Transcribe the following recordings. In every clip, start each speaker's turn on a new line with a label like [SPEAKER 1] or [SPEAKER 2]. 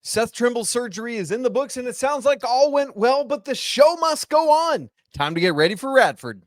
[SPEAKER 1] Seth Trimble's surgery is in the books, and it sounds like all went well, but the show must go on. Time to get ready for Radford.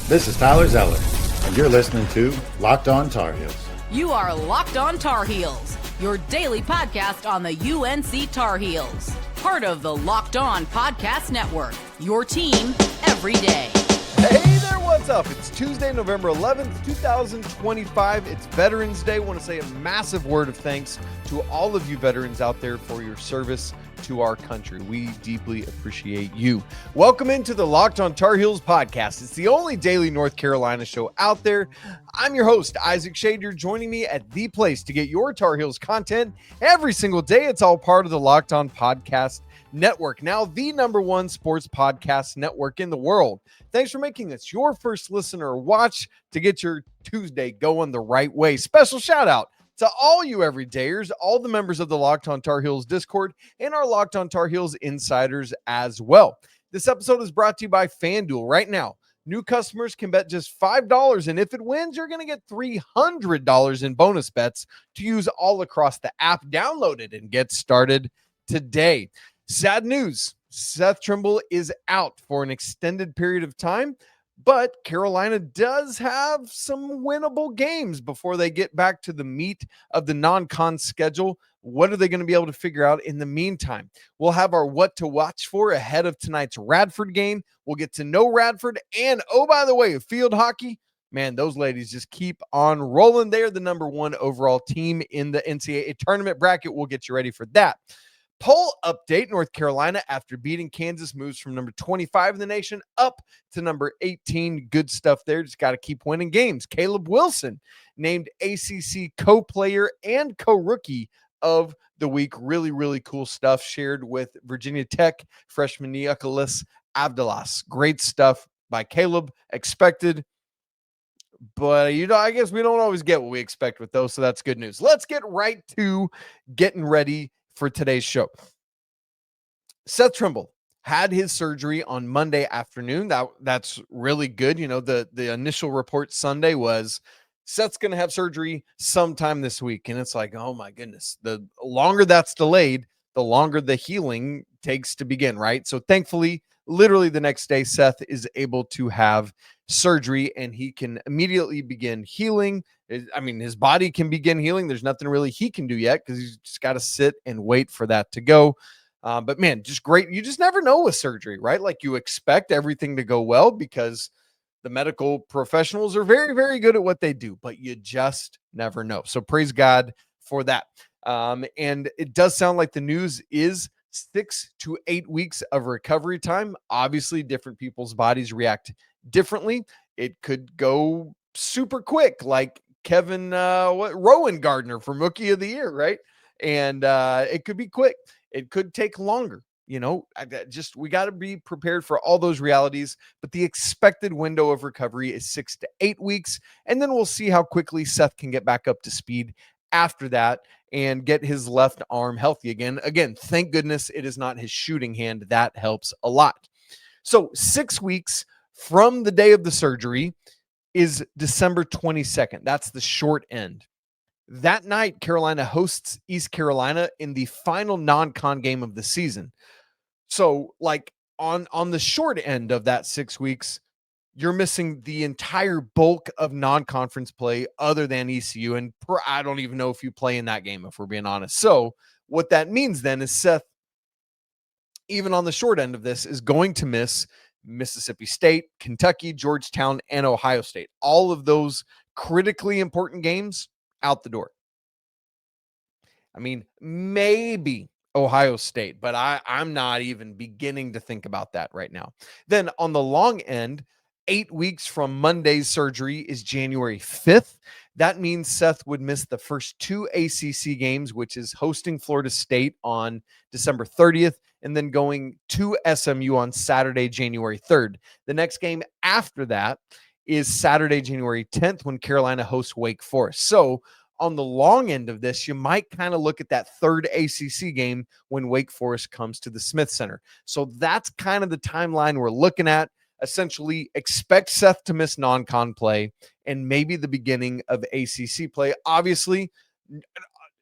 [SPEAKER 2] This is Tyler Zeller, and you're listening to Locked On Tar Heels.
[SPEAKER 3] You are Locked On Tar Heels, your daily podcast on the UNC Tar Heels. Part of the Locked On Podcast Network, your team every day.
[SPEAKER 1] Hey there, what's up? It's Tuesday, November 11th, 2025. It's Veterans Day. I want to say a massive word of thanks to all of you veterans out there for your service to our country. We deeply appreciate you. Welcome into the Locked On Tar Heels podcast. It's the only daily North Carolina show out there. I'm your host, Isaac Schade. You're joining me at the place to get your Tar Heels content every single day. It's all part of the Locked On Podcast Network, now the #1 sports podcast network in the world. Thanks for making us your first listener or watch to get your Tuesday going the right way. Special shout out to all you everydayers, all the members of the Locked On Tar Heels Discord, and our Locked On Tar Heels insiders as well. This episode is brought to you by FanDuel. Right now, new customers can bet just $5, and if it wins, you're going to get $300 in bonus bets to use all across the app. Download it and get started today. Sad news, Seth Trimble is out for an extended period of time, but Carolina does have some winnable games before they get back to the meat of the non-con schedule. What are they going to be able to figure out in the meantime? We'll have our what to watch for ahead of tonight's Radford game. We'll get to know Radford, and oh, by the way, field hockey, man, those ladies just keep on rolling. They're the #1 overall team in the NCAA tournament bracket. We'll get you ready for that. Poll update: North Carolina, after beating Kansas, moves from number 25 in the nation up to number 18. Good stuff there. Just got to keep winning games. Caleb Wilson named ACC co-player and co-rookie of the week. Really, really cool stuff shared with Virginia Tech freshman Nicholas Abdalas. Great stuff by Caleb. Expected, but I guess we don't always get what we expect with those, so that's good news. Let's get right to getting ready for today's show. Seth Trimble had his surgery on Monday afternoon. That's really good. You know, the initial report Sunday was Seth's going to have surgery sometime this week. And it's like, oh my goodness, the longer that's delayed, the longer the healing takes to begin, right? So thankfully, literally the next day, Seth is able to have surgery and he can immediately begin healing. I mean, his body can begin healing. There's nothing really he can do yet because he's just got to sit and wait for that to go. But man, just great. You just never know with surgery, right? Like you expect everything to go well because the medical professionals are very, very good at what they do, but you just never know. So praise God for that. And it does sound like the news is 6 to 8 weeks of recovery time. Obviously, different people's bodies react differently. It could go super quick, like Kevin Rowan Gardner from Rookie of the Year, right? And it could be quick. It could take longer. You know, we got to be prepared for all those realities. But the expected window of recovery is 6 to 8 weeks, and then we'll see how quickly Seth can get back up to speed after that and get his left arm healthy again. Again, thank goodness it is not his shooting hand. That helps a lot. So 6 weeks from the day of the surgery is December 22nd. That's the short end. That night, Carolina hosts East Carolina in the final non-con game of the season. So like on the short end of that 6 weeks, you're missing the entire bulk of non-conference play other than ECU. And I don't even know if you play in that game, if we're being honest. So what that means then is Seth, even on the short end of this, is going to miss Mississippi State, Kentucky, Georgetown, and Ohio State. All of those critically important games out the door. I mean, maybe Ohio State, but I'm not even beginning to think about that right now. Then on the long end, 8 weeks from Monday's surgery is January 5th. That means Seth would miss the first 2 ACC games, which is hosting Florida State on December 30th and then going to SMU on Saturday, January 3rd. The next game after that is Saturday, January 10th, when Carolina hosts Wake Forest. So on the long end of this, you might kind of look at that third ACC game when Wake Forest comes to the Smith Center. So that's kind of the timeline we're looking at. Essentially, expect Seth to miss non-con play and maybe the beginning of ACC play. Obviously,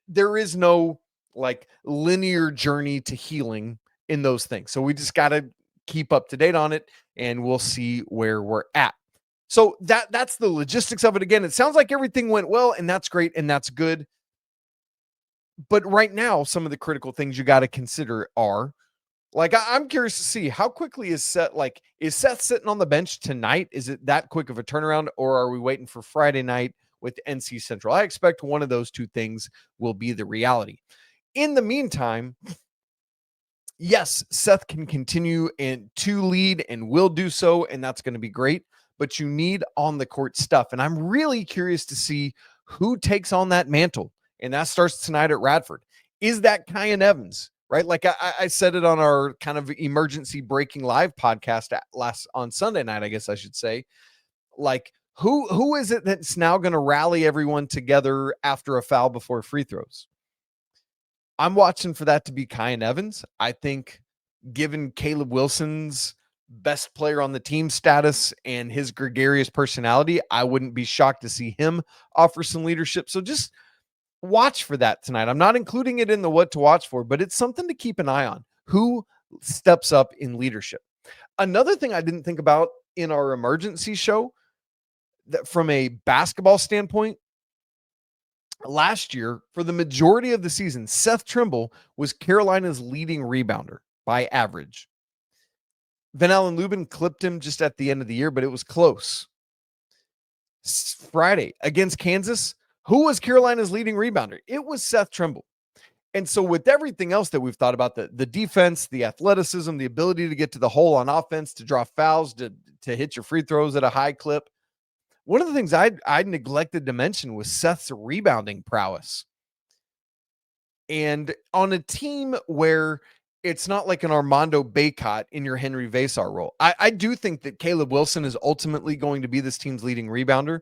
[SPEAKER 1] there is no like linear journey to healing in those things. So we just got to keep up to date on it, and we'll see where we're at. So that's the logistics of it. Again, it sounds like everything went well, and that's great, and that's good. But right now, some of the critical things you got to consider are, like, I'm curious to see how quickly is Seth, like, is Seth sitting on the bench tonight? Is it that quick of a turnaround, or are we waiting for Friday night with NC Central? I expect one of those two things will be the reality. In the meantime, yes, Seth can continue to lead and will do so, and that's going to be great, but you need on the court stuff. And I'm really curious to see who takes on that mantle. And that starts tonight at Radford. Is that Kyan Evans, right? Like I said it on our kind of emergency breaking live podcast on Sunday night, I guess I should say. Like, who is it that's now going to rally everyone together after a foul before free throws? I'm watching for that to be Kyan Evans. I think, given Caleb Wilson's best player on the team status and his gregarious personality, I wouldn't be shocked to see him offer some leadership. So just watch for that tonight. I'm not including it in the what to watch for, but it's something to keep an eye on. Who steps up in leadership? Another thing I didn't think about in our emergency show, that from a basketball standpoint, last year, for the majority of the season, Seth Trimble was Carolina's leading rebounder by average. Van Allen Lubin clipped him just at the end of the year, but it was close. Friday against Kansas, who was Carolina's leading rebounder? It was Seth Trimble. And so with everything else that we've thought about, the defense, the athleticism, the ability to get to the hole on offense, to draw fouls, to hit your free throws at a high clip, one of the things I neglected to mention was Seth's rebounding prowess. And on a team where it's not like an Armando Bacot in your Henri Veesaar role, I do think that Caleb Wilson is ultimately going to be this team's leading rebounder.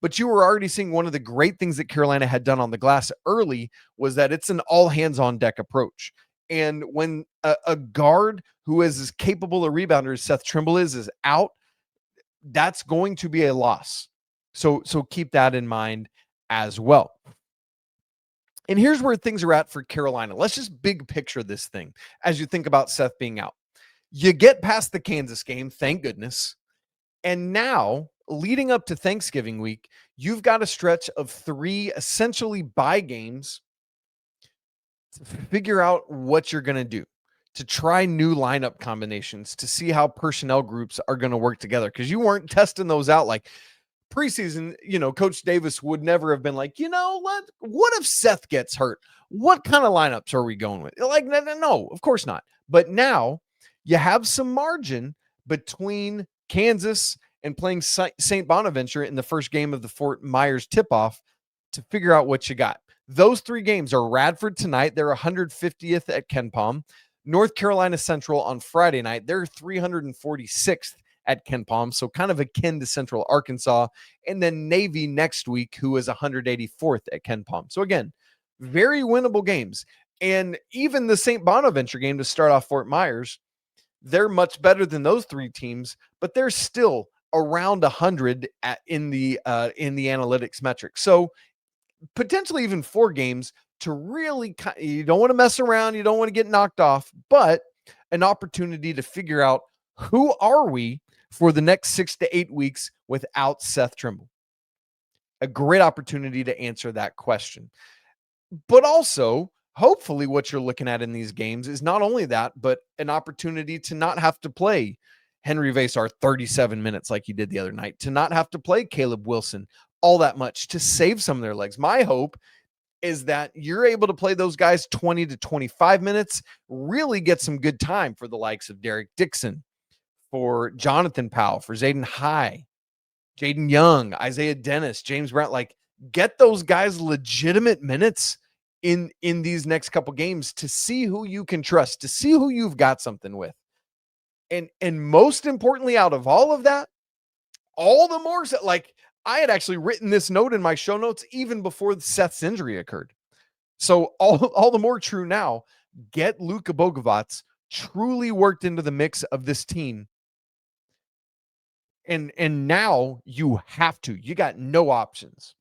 [SPEAKER 1] But you were already seeing one of the great things that Carolina had done on the glass early was that it's an all hands on deck approach. And when a guard who is as capable a rebounder as Seth Trimble is out, that's going to be a loss. So keep that in mind as well. And here's where things are at for Carolina. Let's just big picture this thing as you think about Seth being out. You get past the Kansas game, thank goodness. And now, leading up to Thanksgiving week, you've got a stretch of 3 essentially bye games to figure out what you're going to do, to try new lineup combinations, to see how personnel groups are going to work together. Because you weren't testing those out like preseason. Coach Davis would never have been like, what if Seth gets hurt? What kind of lineups are we going with? Like, no, of course not. But now you have some margin between Kansas and playing St. Bonaventure in the first game of the Fort Myers tip-off to figure out what you got. Those 3 games are Radford tonight. They're 150th at Ken Palm. North Carolina Central on Friday night. They're 346th at Ken Palm, so kind of akin to Central Arkansas. And then Navy next week, who is 184th at Ken Palm. So again, very winnable games. And even the St. Bonaventure game to start off Fort Myers, they're much better than those 3 teams, but they're still around 100 in the analytics metrics. So potentially even 4 games to really, you don't want to mess around, you don't want to get knocked off, but an opportunity to figure out who are we for the next 6 to 8 weeks without Seth Trimble. A great opportunity to answer that question. But also, hopefully what you're looking at in these games is not only that, but an opportunity to not have to play Henri Veesaar 37 minutes like he did the other night, to not have to play Caleb Wilson all that much, to save some of their legs. My hope is that you're able to play those guys 20 to 25 minutes, really get some good time for the likes of Derek Dixon, for Jonathan Powell, for Zayden High, Jaden Young, Isaiah Dennis, James Brown. Like, get those guys legitimate minutes in these next couple games to see who you can trust, to see who you've got something with. And most importantly, out of all of that, all the more, like, I had actually written this note in my show notes even before Seth's injury occurred. So all the more true now, get LUKA BOGAVAC truly worked into the mix of this team. And now you have to. You got no options.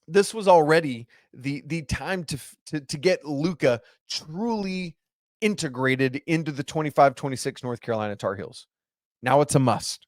[SPEAKER 1] this was already the time to get LUKA truly integrated into the 25-26 North Carolina Tar Heels. Now it's a must.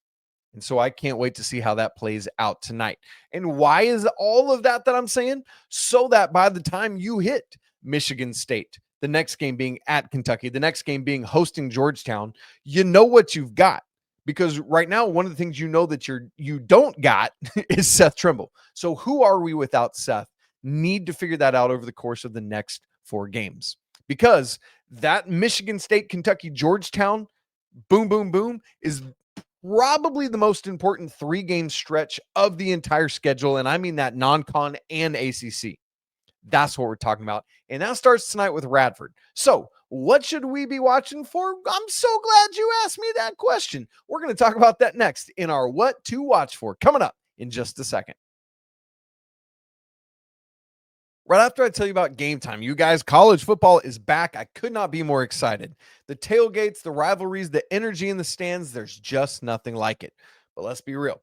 [SPEAKER 1] And so I can't wait to see how that plays out tonight. And why is all of that I'm saying? So that by the time you hit Michigan State, the next game being at Kentucky, the next game being hosting Georgetown, you know what you've got. Because right now, one of the things you know that you don't got is Seth Trimble. So who are we without Seth? Need to figure that out over the course of the next 4 games. Because that Michigan State, Kentucky, Georgetown, boom, boom, boom, is probably the most important 3-game stretch of the entire schedule. And I mean that non-con and ACC. That's what we're talking about. And that starts tonight with Radford. So what should we be watching for? I'm so glad you asked me that question. We're going to talk about that next in our What to Watch For, coming up in just a second. Right after I tell you about game time, you guys, college football is back. I could not be more excited. The tailgates, the rivalries, the energy in the stands, there's just nothing like it. But let's be real.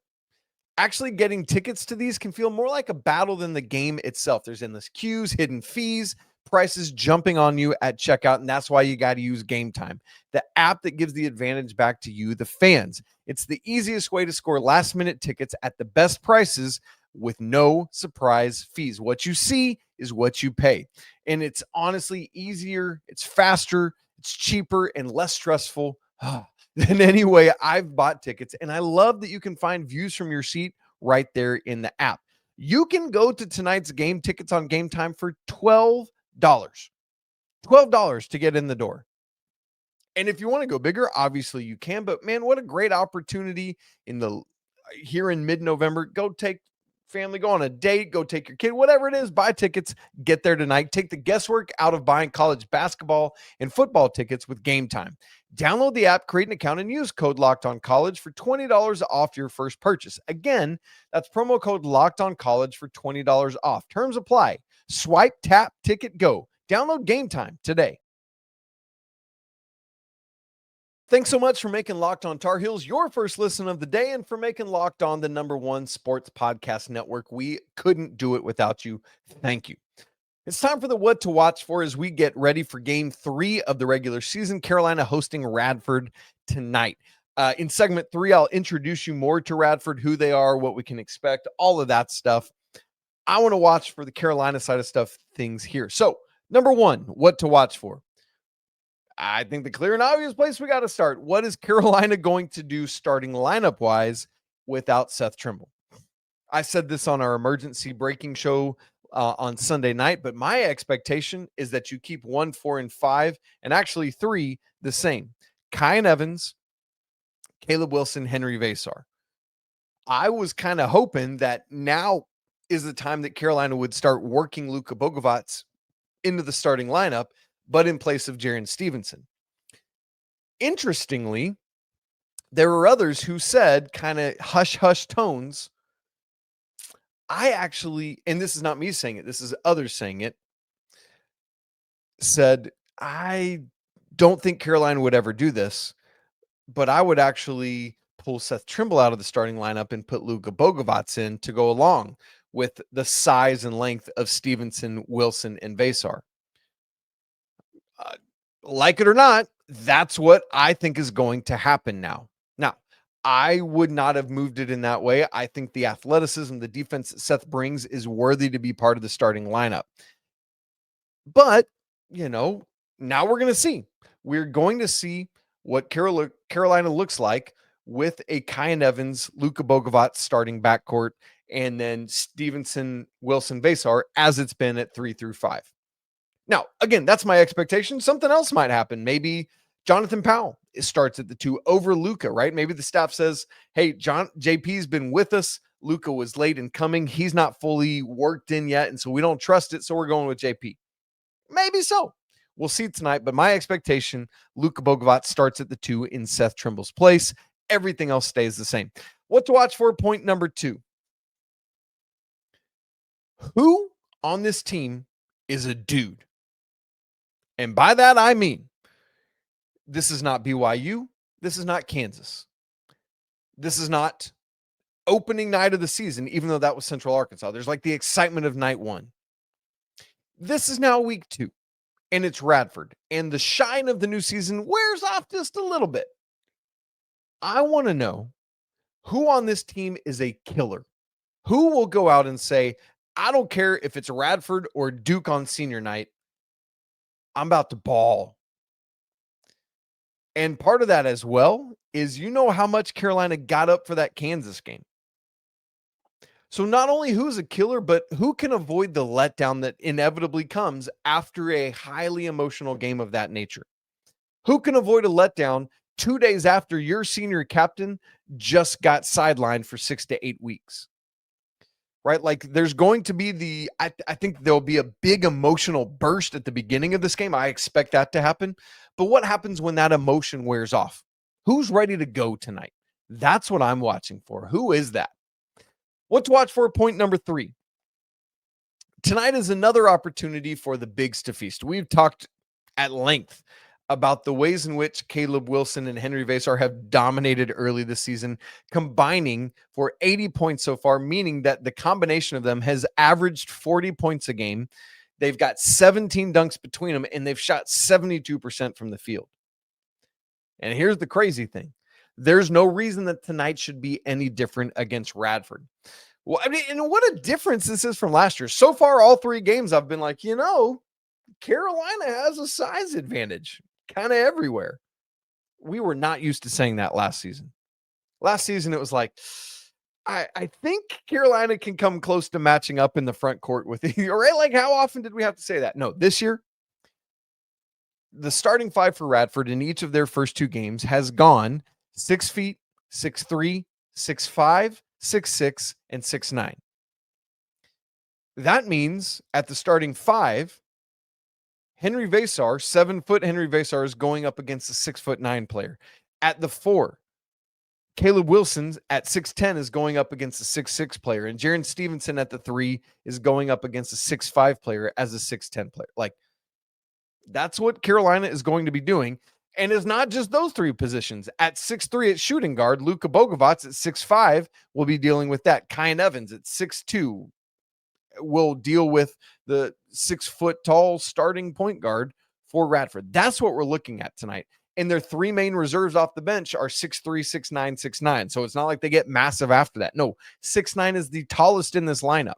[SPEAKER 1] Actually getting tickets to these can feel more like a battle than the game itself. There's endless queues, hidden fees, prices jumping on you at checkout, and that's why you got to use Game Time, the app that gives the advantage back to you, the fans. It's the easiest way to score last-minute tickets at the best prices with no surprise fees. What you see is what you pay, and it's honestly easier, it's faster, it's cheaper, and less stressful than any way I've bought tickets. And I love that you can find views from your seat right there in the app. You can go to tonight's game tickets on Game Time for $12. $12 to get in the door. And if you want to go bigger, obviously you can. But man, what a great opportunity here in mid-November. Go take family, go on a date, go take your kid, whatever it is, buy tickets, get there tonight. Take the guesswork out of buying college basketball and football tickets with Game Time. Download the app, create an account, and use code LOCKEDONCollege for $20 off your first purchase. Again, that's promo code LOCKEDONCollege for $20 off. Terms apply. Swipe, tap, ticket, go. Download Game Time today. Thanks so much for making Locked On Tar Heels your first listen of the day, and for making Locked On the #1 sports podcast network. We couldn't do it without you. Thank you. It's time for the What to Watch For as we get ready for Game 3 of the regular season. Carolina hosting Radford tonight. In segment 3, I'll introduce you more to Radford, who they are, what we can expect, all of that stuff. I want to watch for the Carolina side of things here. So, #1, what to watch for? I think the clear and obvious place we got to start. What is Carolina going to do starting lineup-wise without Seth Trimble? I said this on our emergency breaking show on Sunday night, but my expectation is that you keep 1, 4, and 5, and actually 3 the same. Kyan Evans, Caleb Wilson, Henri, Veesaar. I was kind of hoping that now is the time that Carolina would start working LUKA BOGAVAC into the starting lineup, but in place of Jarin Stevenson. Interestingly, there were others who said, kind of hush-hush tones, I actually, and this is not me saying it, this is others saying it, said, I don't think Carolina would ever do this, but I would actually pull Seth Trimble out of the starting lineup and put LUKA BOGAVAC in to go along with the size and length of Stevenson, Wilson, and Veesaar. Like it or not, that's what I think is going to happen now. Now, I would not have moved it in that way. I think the athleticism, the defense that Seth brings is worthy to be part of the starting lineup. But, now we're going to see. We're going to see what Carolina looks like with a Kyan Evans, LUKA BOGAVAC starting backcourt, and then Stevenson, Wilson, Veesaar, as it's been at 3 through 5. Now, again, that's my expectation. Something else might happen. Maybe Jonathan Powell starts at the 2 over LUKA, right? Maybe the staff says, hey, JP's been with us. LUKA was late in coming. He's not fully worked in yet, and so we don't trust it, so we're going with JP. Maybe so. We'll see tonight, but my expectation, LUKA BOGAVAC starts at the 2 in Seth Trimble's place. Everything else stays the same. What to watch for? Point number 2. Who on this team is a dude? And by that, I mean, this is not BYU. This is not Kansas. This is not opening night of the season, even though that was Central Arkansas. There's like the excitement of night one. This is now week 2, and it's Radford, and the shine of the new season wears off just a little bit. I want to know who on this team is a killer. Who will go out and say, I don't care if it's Radford or Duke on senior night, I'm about to ball. And part of that as well is how much Carolina got up for that Kansas game. So not only who's a killer, but who can avoid the letdown that inevitably comes after a highly emotional game of that nature? Who can avoid a letdown 2 days after your senior captain just got sidelined for 6 to 8 weeks? Right? Like there's going to be I think there'll be a big emotional burst at the beginning of this game. I expect that to happen. But what happens when that emotion wears off? Who's ready to go tonight? That's what I'm watching for. Who is that? What to watch for? Point number 3. Tonight is another opportunity for the Bigs to feast. We've talked at length about the ways in which Caleb Wilson and Henri Veesaar have dominated early this season, combining for 80 points so far, meaning that the combination of them has averaged 40 points a game. They've got 17 dunks between them, and they've shot 72% from the field. And here's the crazy thing. There's no reason that tonight should be any different against Radford. Well, I mean, and what a difference this is from last year. So far, all 3 games, I've been like, Carolina has a size advantage kind of everywhere. We were not used to saying that last season. Last season, it was like, I think Carolina can come close to matching up in the front court with you, right? Like, how often did we have to say that? No, this year, the starting 5 for Radford in each of their first 2 games has gone 6 feet, 6'3", 6'5", 6'6", and 6'9". That means at the starting 5, Henri Veesaar, 7-foot Henri Veesaar, is going up against a 6'9" player. At the 4, Caleb Wilson at 6'10" is going up against a 6'6" player. And Jarin Stevenson at the 3 is going up against a 6'5" player as a 6'10" player. Like, that's what Carolina is going to be doing. And it's not just those 3 positions. At 6'3" at shooting guard, LUKA BOGAVAC at 6'5" will be dealing with that. Kyan Evans at 6'2" will deal with the 6-foot tall starting point guard for Radford. That's what we're looking at tonight. And their 3 main reserves off the bench are 6'3", 6'9", 6'9". So it's not like they get massive after that. No, 6'9" is the tallest in this lineup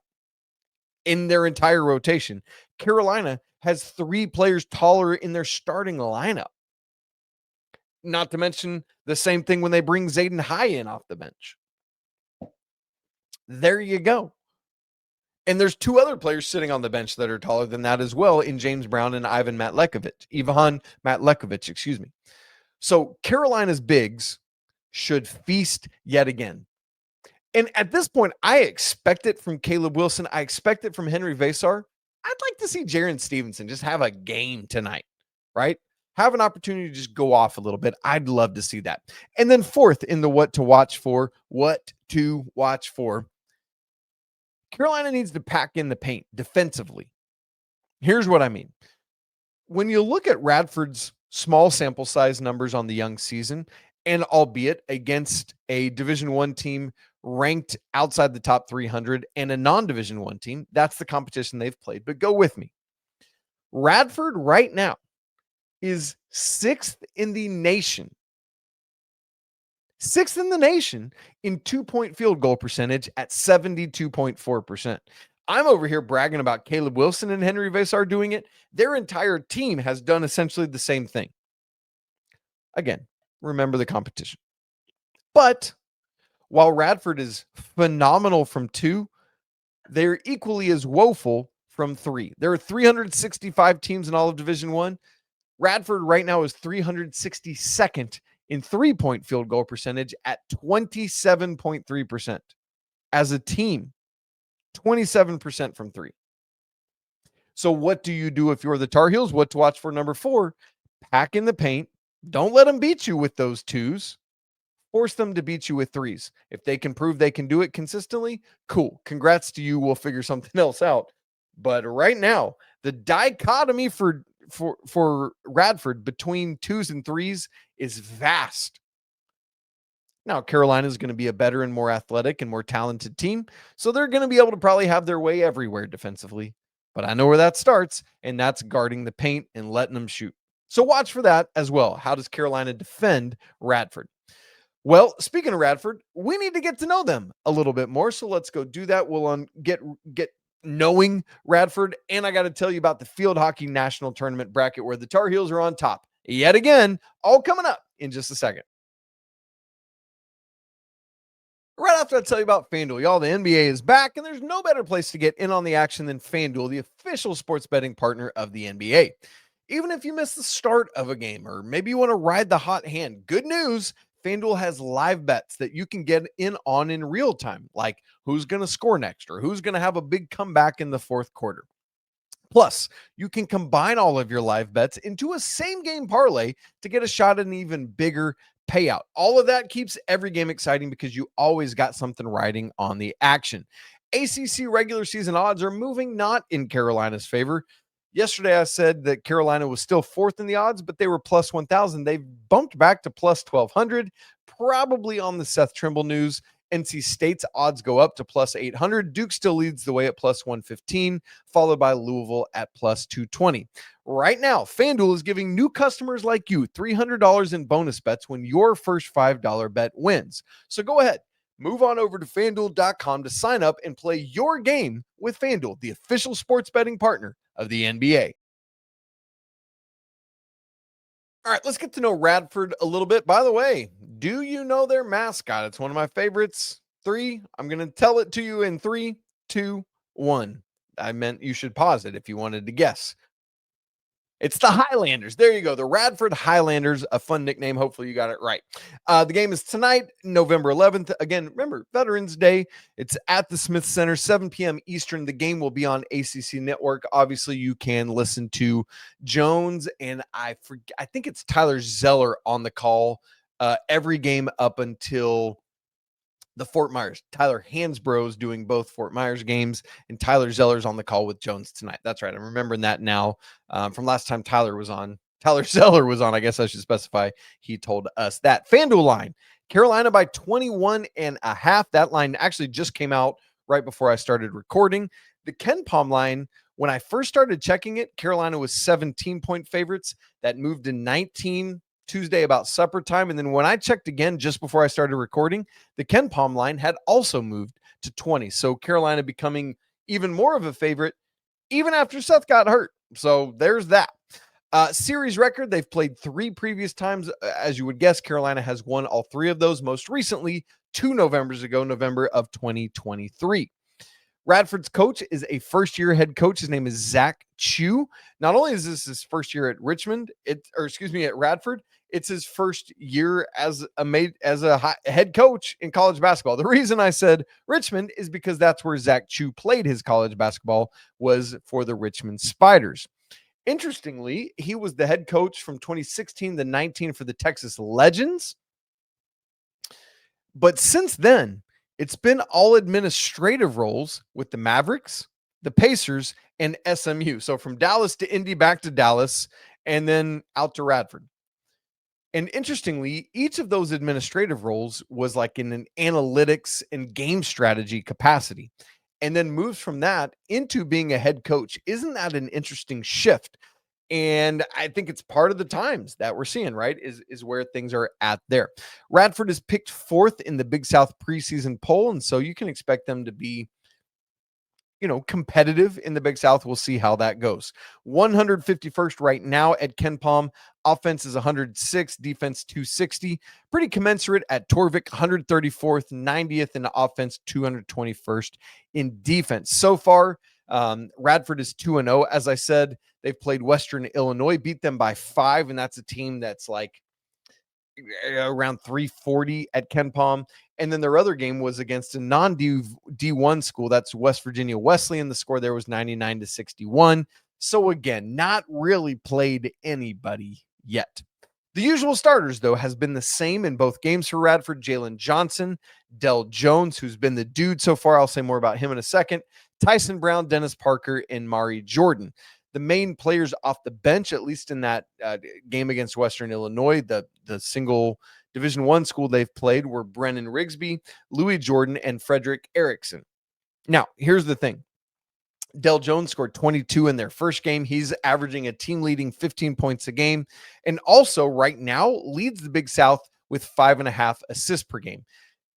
[SPEAKER 1] in their entire rotation. Carolina has 3 players taller in their starting lineup. Not to mention the same thing when they bring Zayden High in off the bench. There you go. And there's 2 other players sitting on the bench that are taller than that as well, in James Brown and Ivan Matlekovich, excuse me. So Carolina's bigs should feast yet again. And at this point, I expect it from Caleb Wilson. I expect it from Henri Veesaar. I'd like to see Jarin Stevenson just have a game tonight, right? Have an opportunity to just go off a little bit. I'd love to see that. And then 4th in the what to watch for, Carolina needs to pack in the paint defensively. Here's what I mean. When you look at Radford's small sample size numbers on the young season, and albeit against a Division I team ranked outside the top 300 and a non-Division I team, that's the competition they've played. But go with me. Radford right now is 6th in the nation. 6th in the nation in 2-point field goal percentage at 72.4%. I'm over here bragging about Caleb Wilson and Henri Veesaar doing it. Their entire team has done essentially the same thing. Again, remember the competition. But while Radford is phenomenal from 2, they're equally as woeful from 3. There are 365 teams in all of Division I. Radford right now is 362nd in 3-point field goal percentage at 27.3%. As a team, 27% from 3. So what do you do if you're the Tar Heels? What to watch for? Number 4, pack in the paint. Don't let them beat you with those 2s. Force them to beat you with 3s. If they can prove they can do it consistently, cool. Congrats to you. We'll figure something else out. But right now, the dichotomy for Radford between 2s and 3s is vast. Now, Carolina is going to be a better and more athletic and more talented team, so they're going to be able to probably have their way everywhere defensively. But I know where that starts, and that's guarding the paint and letting them shoot. So watch for that as well. How does Carolina defend Radford? Well, speaking of Radford, we need to get to know them a little bit more. So let's go do that. We'll get knowing Radford, and I got to tell you about the Field Hockey National Tournament bracket where the Tar Heels are on top yet again. All coming up in just a second. Right after I tell you about FanDuel, y'all, the NBA is back, and there's no better place to get in on the action than FanDuel, the official sports betting partner of the NBA. Even if you miss the start of a game, or maybe you want to ride the hot hand, good news, FanDuel has live bets that you can get in on in real time, like who's going to score next or who's going to have a big comeback in the fourth quarter. Plus, you can combine all of your live bets into a same-game parlay to get a shot at an even bigger payout. All of that keeps every game exciting because you always got something riding on the action. ACC regular season odds are moving not in Carolina's favor. Yesterday, I said that Carolina was still fourth in the odds, but they were plus 1,000. They've bumped back to plus 1,200, probably on the Seth Trimble news. NC State's odds go up to plus 800. Duke still leads the way at plus 115, followed by Louisville at plus 220. Right now, FanDuel is giving new customers like you $300 in bonus bets when your first $5 bet wins. So go ahead, move on over to FanDuel.com to sign up and play your game with FanDuel, the official sports betting partner of the NBA. All right, let's get to know Radford a little bit. By the way, do you know their mascot? It's one of my favorites. I'm going to tell it to you in 3, 2, 1. I meant you should pause it if you wanted to guess. It's the Highlanders. There you go. The Radford Highlanders, a fun nickname. Hopefully you got it right. The game is tonight, November 11th. Again, remember, Veterans Day. It's at the Smith Center, 7 p.m. Eastern. The game will be on ACC Network. Obviously, you can listen to Jones, and I think it's Tyler Zeller on the call every game up until the Fort Myers. Tyler Hansbrough's doing both Fort Myers games, and Tyler Zeller's on the call with Jones tonight. That's right. I'm remembering that now from last time Tyler Zeller was on, I guess I should specify. He told us that. FanDuel line, Carolina by 21.5. That line actually just came out right before I started recording. The KenPom line, when I first started checking it, Carolina was 17-point favorites. That moved to 19 Tuesday about supper time. And then when I checked again just before I started recording, the KenPom line had also moved to 20. So Carolina becoming even more of a favorite even after Seth got hurt. So there's that. Series record, they've played 3 previous times. As you would guess, Carolina has won all 3 of those, most recently 2 Novembers ago, November of 2023. Radford's coach is a first-year head coach. His name is Zach Chu. Not only is this his first year at at Radford, it's his first year as a head coach in college basketball. The reason I said Richmond is because that's where Zach Chu played his college basketball, was for the Richmond Spiders. Interestingly, he was the head coach from 2016 to 19 for the Texas Legends. But since then, it's been all administrative roles with the Mavericks, the Pacers, and SMU. So from Dallas to Indy, back to Dallas, and then out to Radford. And interestingly, each of those administrative roles was like in an analytics and game strategy capacity, and then moves from that into being a head coach. Isn't that an interesting shift? And I think it's part of the times that we're seeing, right, is where things are at there. Radford is picked 4th in the Big South preseason poll, and so you can expect them to be, competitive in the Big South. We'll see how that goes. 151st right now at KenPom. Offense is 106, defense 260. Pretty commensurate at Torvik, 134th, 90th in offense, 221st in defense. So far, Radford is 2-0. As I said, they've played Western Illinois, beat them by 5, and that's a team that's like around 340 at KenPom. And then their other game was against a non-D1 school. That's West Virginia Wesleyan. The score there was 99-61. So again, not really played anybody yet. The usual starters, though, has been the same in both games for Radford. Jalen Johnson, Dell Jones, who's been the dude so far. I'll say more about him in a second. Tyson Brown, Dennis Parker, and Mari Jordan. The main players off the bench, at least in that game against Western Illinois, the single Division I school they've played were Brennan Rigsby, Louis Jordan, and Frederick Erickson. Now, here's the thing. Del Jones scored 22 in their first game. He's averaging a team-leading 15 points a game, and also right now leads the Big South with 5.5 assists per game.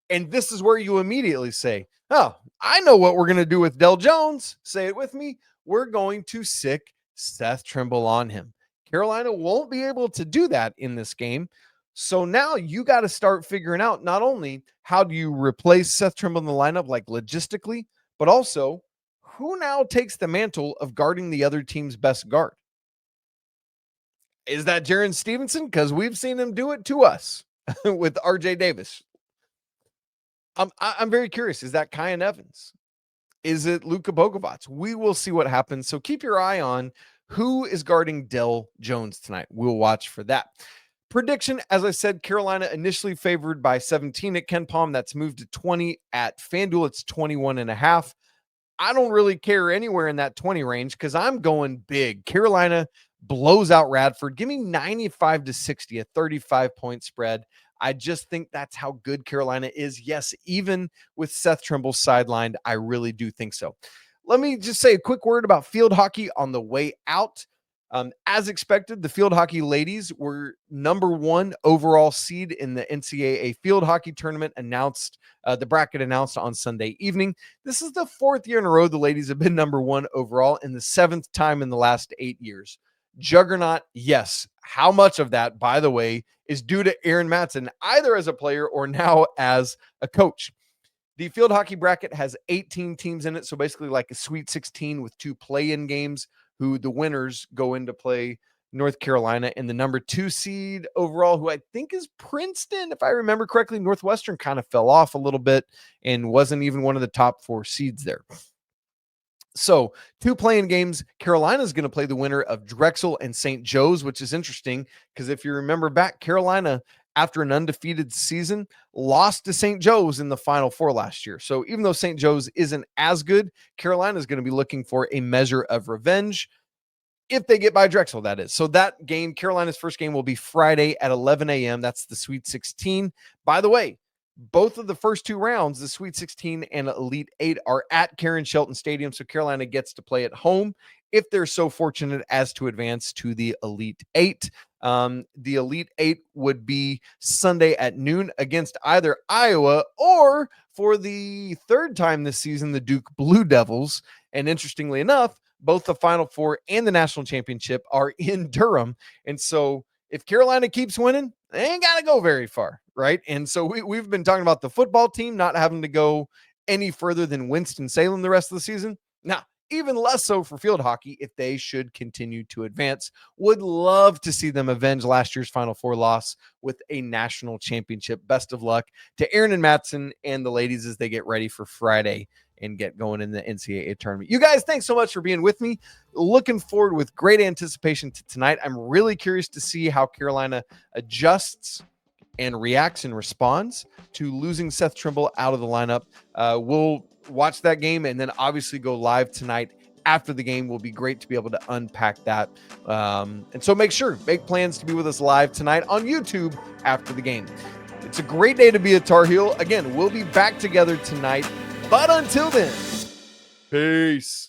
[SPEAKER 1] And this is where you immediately say, oh, I know what we're going to do with Del Jones. Say it with me. We're going to sick Seth Trimble on him. Carolina won't be able to do that in this game. So now you got to start figuring out not only how do you replace Seth Trimble in the lineup, like logistically, but also who now takes the mantle of guarding the other team's best guard? Is that Jarin Stevenson? Because we've seen him do it to us with RJ Davis. I'm very curious. Is that Kyan Evans? Is it LUKA BOGAVAC? We will see what happens. So keep your eye on who is guarding Del Jones tonight. We'll watch for that. Prediction, as I said, Carolina initially favored by 17 at Ken Palm. That's moved to 20 at FanDuel. It's 21.5. I don't really care anywhere in that 20 range because I'm going big. Carolina blows out Radford. Give me 95-60, a 35-point spread. I just think that's how good Carolina is. Yes, even with Seth Trimble sidelined, I really do think so. Let me just say a quick word about field hockey on the way out. As expected, the field hockey ladies were number 1 overall seed in the NCAA field hockey tournament announced, the bracket announced on Sunday evening. This is the 4th year in a row the ladies have been number 1 overall and the 7th time in the last 8 years. Juggernaut, yes. How much of that, by the way, is due to Erin Matson, either as a player or now as a coach? The field hockey bracket has 18 teams in it, so basically like a Sweet 16 with 2 play-in games, who the winners go into play North Carolina, and the number 2 seed overall, who I think is Princeton. If I remember correctly, Northwestern kind of fell off a little bit and wasn't even one of the top 4 seeds there. So 2 play-in games. Carolina is going to play the winner of Drexel and St. Joe's, which is interesting because if you remember back, Carolina, after an undefeated season, lost to St. Joe's in the Final Four last year. So even though St. Joe's isn't as good, Carolina is going to be looking for a measure of revenge if they get by Drexel, that is. So that game, Carolina's first game, will be Friday at 11 a.m. That's the Sweet 16. By the way, both of the first 2 rounds, the Sweet 16 and Elite 8, are at Karen Shelton Stadium, so Carolina gets to play at home if they're so fortunate as to advance to the Elite 8. The Elite 8 would be Sunday at noon against either Iowa or, for the 3rd time this season, the Duke Blue Devils. And interestingly enough, both the Final Four and the national championship are in Durham. And so if Carolina keeps winning, they ain't got to go very far, right? And so we've been talking about the football team not having to go any further than Winston-Salem the rest of the season. Now, even less so for field hockey if they should continue to advance. Would love to see them avenge last year's Final Four loss with a national championship. Best of luck to Aaron and Matson and the ladies as they get ready for Friday and get going in the NCAA tournament. You guys, thanks so much for being with me. Looking forward with great anticipation to tonight. I'm really curious to see how Carolina adjusts and reacts and responds to losing Seth Trimble out of the lineup. We'll watch that game and then obviously go live tonight after the game. Will be great to be able to unpack that. And so make plans to be with us live tonight on YouTube after the game. It's a great day to be a Tar Heel. Again, we'll be back together tonight. But until then, peace.